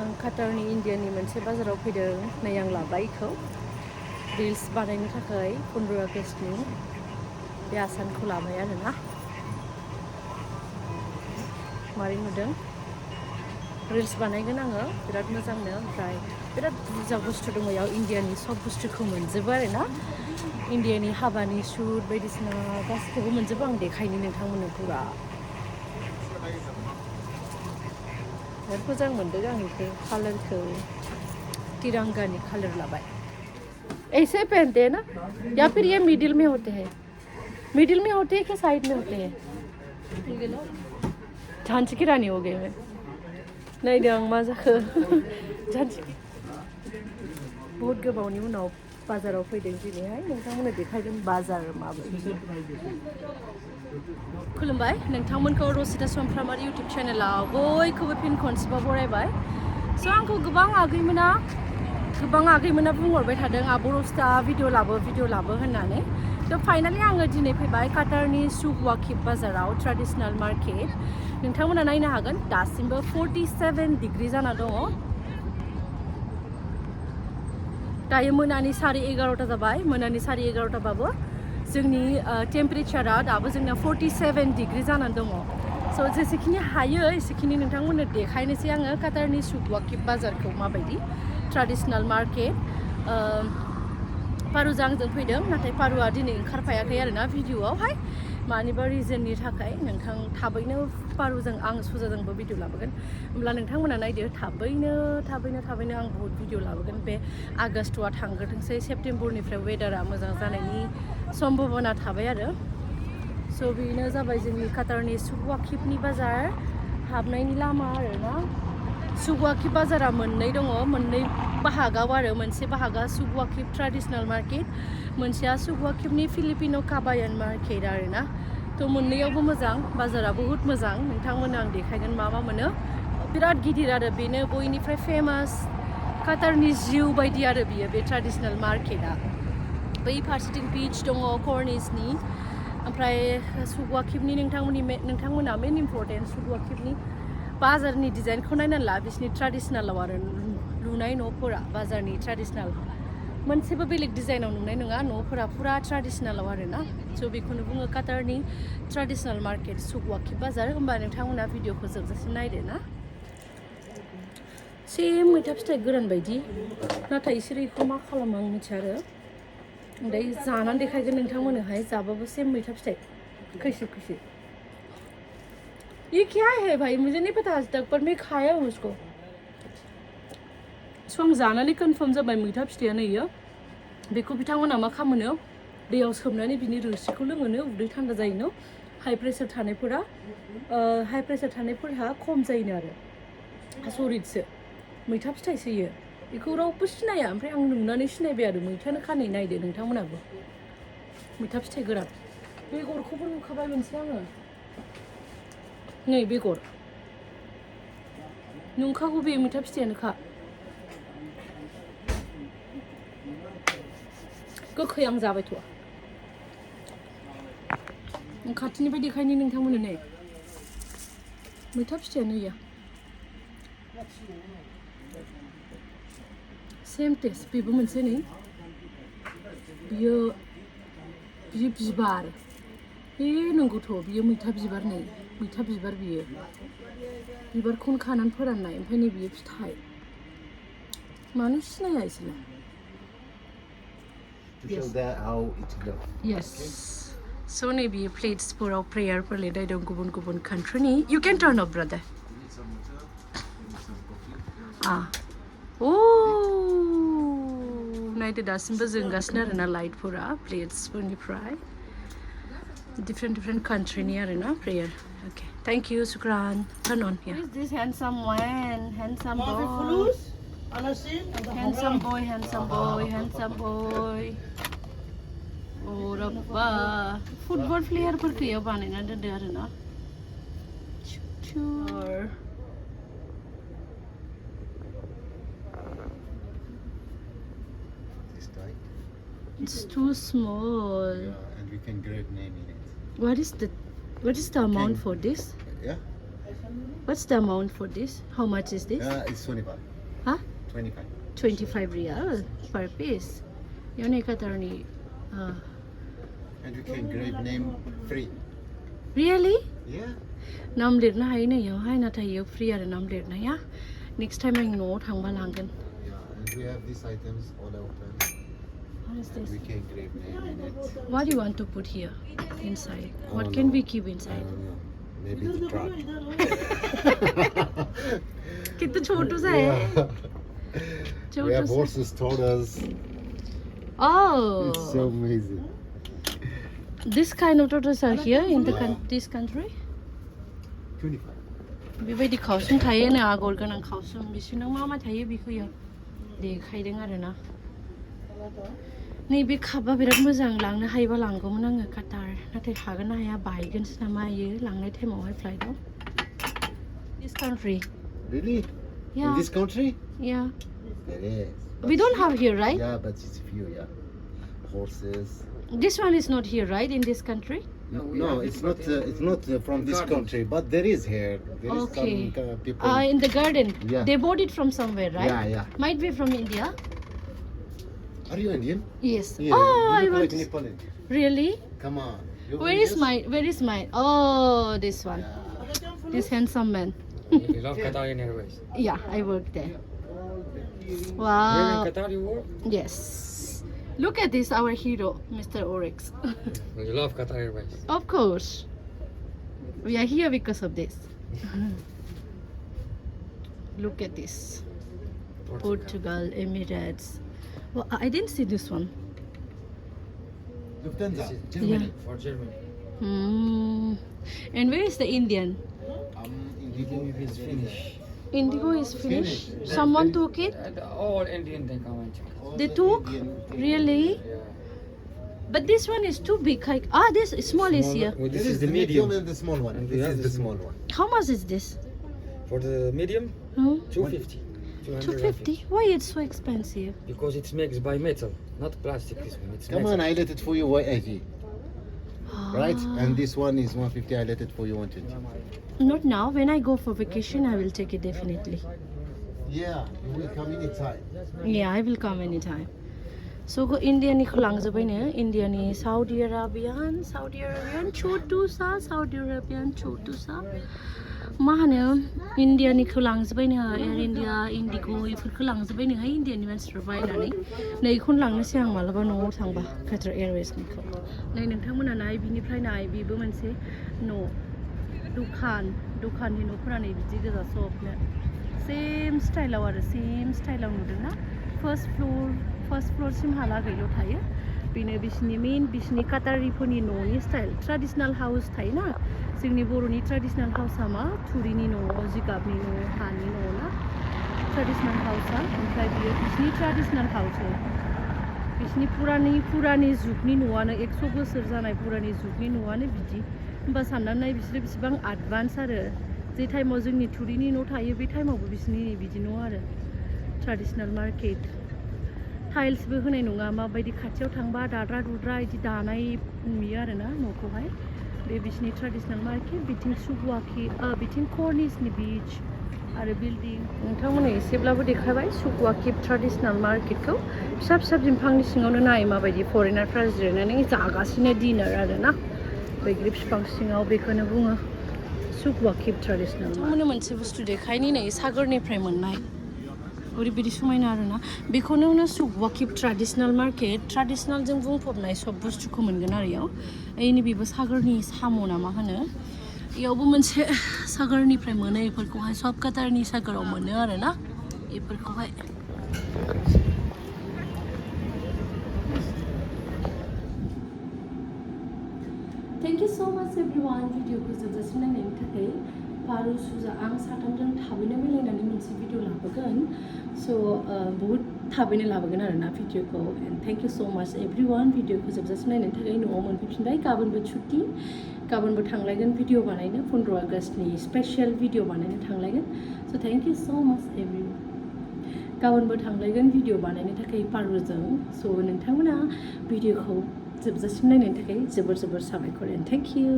आं काटारनि इन्डियानि मोनसे बाजाराव फैदों नै आं लाबाय इखौ रिल्स बानायनो थाखाय 15 आगस्टनि बे आसानखौ लाबाय आरोना मारै नुदों रिल्स बानायगोन आङो बिराद मोजांनो ओमफ्राय बिराद बुरजा बुस्थु दङ याव इन्डियानि सब बुस्थुखौ मोनजोबो आरोना इन्डियानि हाबानि शुट बायदिसिना गासिखौबो मोनजोबो आं देखायनो नोंथांमोननो पुरा बिराद मोजां मोनदों आं बेखौ कालारखौ तिरंगानि कालार लाबाय ऐसे पहनते हैं ना या फिर ये मिडिल में होते हैं कि साइड में होते हैं झांसी की रानी हो गई मैं नायदों आं मा जाखो झांसी बहुत गोबावनि उनाव बाजाराव फैदों दिनैहाय नोंथांमोननो देखायगोन बाजार माबायदि खुलुमबाय नोंथांमोनखौ रसिता समफ्रामारि इउटुब चेनेलाव बयखौबो फिन खनसेबा बरायबाय स' आंखौ गोबां आगैमोना बुंहरबाय थादों आब' रसिता भिडिअ लाबो होननानै थ' फाइनालि आङो दिनै फैबाय काटारनि सुकवाकिब बाजाराव ट्रेडिसनेल मार्केट नोंथांमोना नायनो हागोन दासिमबो 47 डिग्री जाना दङ दायो मोनानि 11:30 जाबाय मोनानि 11:30 बाबो जोंनि टेम्पारेचारा दाबो जोंना 47 डिग्री जानानै दङ स' जेसेखिनि हायो एसेखिनि नोंथांमोननो देखायनोसै आङो काटारनि सुकवाकिब बाजारखौ माबायदि ट्रेडिसनेल मार्केट पारुजों आंजों फैदों नाथाय पारुआ दिनै ओंखारफायाखै आरोना भिडिअआवहाय मानिबा रिजननि थाखाय नोंथां थाबैनो पारुजों आं सुजाजोंबो भिडिअ लाबोगोन होमब्ला नोंथांमोना नायदो थाबैनो आं बहुत भिडिअ लाबोगोन बे आगस्टआ थांग्रोथोंसै सेप्तेम्बरनिफ्राय वेदारा मोजां जानायनि सम्भावना थाबाय आरो स' बेनो जाबाय जोंनि काटारनि सुकवाकिबनि बाजार हाबनायनि लामा आरोना सुकवाकिब बाजारा मोननै दङ मोननै बाहागोआव आरो मोनसे बाहागोआ सुकवाकिब ट्रेडिसनेल मार्केट मोनसेया सुकवाकिबनि फिलिपिनो काबायान मार्केट आरोना थ' मोननैयावबो मोजां बाजारा बहुत मोजां नोंथांमोननो आं देखायगोन मा मोनो बिराद गिदिर आरो बेनो बयनिफ्राय फेमास काटारनि जिउ बायदि आरो बियो बे ट्रेडिसनेल मार्केटआ बै फारसेथिं बीच दङ कर्निसनि ओमफ्राय सुकवाकिबनि नोंथांमोना मेन इम्परटेन्ट सुकवाकिबनि बाजारनि डिजाइनखौ नायनानै ला बिसिनि ट्रेडिसनेलाव आरो लुनाय न'फोरा बाजारनि ट्रेडिसनेल मोनसेबो बेलेग डिजाइनाव नुनाय नङा न'फोरा पुरा ट्रेडिसनेलाव आरोना स' बेखौनो बुङो काटारनि ट्रेडिसनेल मार्केट सुकवाकिब बाजार होमबा नोंथांमोना भिडिअखौ जोबजासिम नायदो ना सेम मैथा फिथाइ गोरान बायदि नाथाय इसोरो बेखौ मा खालामो आं मिथिया आरो ओमफ्राय जानानै देखायगोन नोंथांमोननोहाय जाबाबो सेम मैथा फिथाइ खैसिब ये क्या है भाई मुझे नहीं पता आज तक पर मैं खाया हूँ उसको स' आं जानानै कनफार्म जाबाय मैथा फिथाइयानो इयो बेखौ बिथांमोना मा खालामो दैयाव सोमनानै बिनि रोसिखौ लोङोनो उदै थान्दा जायोनो हाइ प्रेसार थानायफोरहा खम जायोनो आरो आसरितसो मैथा फिथाइसो इयो बेखौ रावबो सिनाया ओमफ्राय आं नुनानै सिनायबाय आरो मैथानो खानै नायदो नोंथांमोनाबो मैथा फिथाइ गोरान बेगरखौबो नुखाबाय मोनसे आङो नै बेगर नंखागौ बे मैथा फिथाइयानोखा गोखै आं जाबायथ' आं खाथिनिफ्राय देखायनि नोंथांमोननो नै मैथा फिथाइयानो इयो सेम टेस्ट बेबो मोनसे नै बियो बिबार बे नंगौथ' बियो मैथा बिबार नै मैथा बिबार बियो बिबारखौनो खानानै फोराननाय ओमफ्राय नै बियो फिथाइ मानो सिनाया इसोरो yes so नै बियो प्लेट्सफोराव प्रेयारफोर लिरनाय दं गुबुन कान्ट्रिनि you can turn off brother नायदो दासिमबो जोंगासिनो आरोना लाइटफोरा प्लेट्सफोरनिफ्राय different countryनि आरोना prayer okay thank you shukran turn on here is this handsome man handsome boy oh rabba football player फोरखौ याव बानायना दोनदो आरोना it's too small and we can grade name in it. What is the amount for this? Yeah. What's the amount for this? How much is this? It's 25. Huh? 25. 25 real per piece. Yun katarni. And you can grab name free. Really? Yeah. Nam lirna hai na yo hai na tayo free ara nam lirna ya. Next time I know thangba langan. Yeah, and we have these items all open. What is this? We can grab name in it. What do you want to put here inside? Oh, What can no. we keep I inside? don't know. Maybe the truck. कितना छोटू सा है. We have horses, tortoise. Oh. It's so amazing. This kind of tortoise are here in the this country. 25. बेबायदि खावसुम थायो ना आगर गोनां खावसुम बिसोरनाव मा मा थायो बेखौ इयाव देखायदों आरोना. नैबे कापआ बिराद मोजां लांनो हायोबा लांगौमोन आङो काटार नाथाय हागोन ना हाया बायगोनसो नामा इयो लांनाय टाइमावहाय फ्लाइटआव. This country. Really? Yeah. In this country? Yeah. There is. We don't have here, right? Yeah, but it's few, yeah. Horses. This one is not here, right? In this country? No, it's not. It's not from this country, but there is here. There is Okay. some people. In the garden. Yeah. They bought it from somewhere, right? Yeah, yeah. Might be from India. Are you Indian? Yes. Yeah. Oh, I you look want. like Nepali. Really? Come on. Where is mine? Where is mine? Oh, this one. This handsome man. You love Qatari Airways. Yeah, I work there. Here Wow. in Qatar you work? Yes. Look at this, our hero, Mr. Oryx. You love Qatar Airways. Of course. We are here because of this. Look at this. Portugal, Emirates. Well, I didn't see this one. Lufthansa. This is Germany. for Germany. Hmm. And where is the Indian? Indigo It's finished. Indigo is finished. Finished. Someone took it? All Indian they come and check. They took? Really? Yeah. But this one is too big. This small is here. Well, This is the medium and the small one. And This we have is the the small one. How much is this? For the medium, Hmm? 250. 250. Why it's so expensive? Because it's made by metal, not plastic. This one, it's Come metal. on, I let it for you 180. Right? Ah. And this one is 150. I let it for you 120. Not now. When I go for vacation, I will take it definitely. Yeah, you will come anytime. Yeah, I will come anytime. So go India ni khulang jabai ne. India ni Saudi Arabian chotu sa मा होनो इन्डियानिखौ लांजोब्बाय नो air India इन्डिग' इफोरखौ लांजोब्बाय नो हाय इन्डियानि मानसिफ्रा बायनानै नै इखौनो लांनोसै आं मालाबा न'आव थांबा काटार एयारवेसनिखौ नै नोंथांमोना नाय बिनिफ्राय नाय बेबो मोनसे न' दखाननि न'फोरा नै बिदि गोजा सबनो सेम स्टाइलाव आरो सेम स्टाइलाव नुदोंना फार्स्ट फ्ल'रसिमहालागैल' थायो बेनो बिसिनि मेइन बिसिनि काटारिफोरनि न'नि स्टाइल ट्रेडिसनेल हाउस थायोना जोंनि बर'नि ट्रेडिसनेल हाउसआ मा थुरिनि न' जिगाबनि न' हानि न' ना ट्रेडिसनेल हाउसआ ओमफ्राय बियो बिसिनि ट्रेडिसनेल हाउस बिसिनि पुरानि जुगनि न'आनो 100 बोसोर जानाय पुरानि जुगनि न'आनो बिदि होमबा साननानै नाय बिसोरो बेसेबां एडभान्स आरो जे टाइमाव जोंनि थुरिनि न' थायो बे टाइमावबो बिसिनि बिदि न' आरो ट्रेडिसनेल मार्केट टाइल्सबो होनाय नङा माबायदि खाथियाव थांबा दाद्रा दुद्रा बिदि दानाय नुयो आरोना न'खौहाय बे बिसिनि ट्रेडिसनेल मार्केट बिथिं बिथिं कर्निसनि बीच आरो बिल्डिं नोंथांमोना एसेब्लाबो देखायबाय सुगुवाकिप ट्रेडिसनेल मार्केटखौ फिसा फिसा बिफांनि सिङावनो नाय माबायदि फरेनारफ्रा जिरायनानै जागासिनो डिनार आरोना बैग्रि बिफां सिङाव बेखौनो बुङो सुगुवाकिप ट्रेडिसनेल नोंथांमोननो मोनसे बुस्थु देखायनि नै सागरनिफ्राय मोननाय ओरैबायदि समायना आरोना बेखौनो होनो सुगुवाकिप ट्रेडिसनेल मार्केट ट्रेडिसनेलजों बुंफबनाय सब बुस्थुखौ मोनगोन आरो इयाव ओइनि बेबो सागरनि साम' ना मा होनो इयावबो मोनसे सागरनिफ्राय मोनो इफोरखौहाय सब काटारनि सागराव मोनो आरोना इफोरखौहाय थेंक इउ सो माच एभरिवान भिडिअखौ जोबजासिम नायनायनि थाखाय पारु सुजा आं साथामजों थाबैनो मिलायनानै मोनसे भिडिअ लाबोगोन स' बहुत थाबैनो लाबोगोन आरोना भिडिअखौ एन्ड थेंक इउ सो माच एभरिवान भिडिअखौ जोबजासिम नायनायनि थाखाय न'आव मोनफैफिनबाय गाबोनबो छुट्टि गाबोनबो थांलायगोन भिडिअ बानायनो 15 आगस्टनि स्पेसियेल भिडिअ बानायनो थांलायगोन स' थेंक इउ सो माच एभरिवान गाबोनबो थांलायगोन भिडिअ बानायनो थाखाय पारुजों स' नोंथांमोना भिडिअखौ जोबजासिम नायनायनि थाखाय जोबोर साबायखर एन्ड थेंक इउ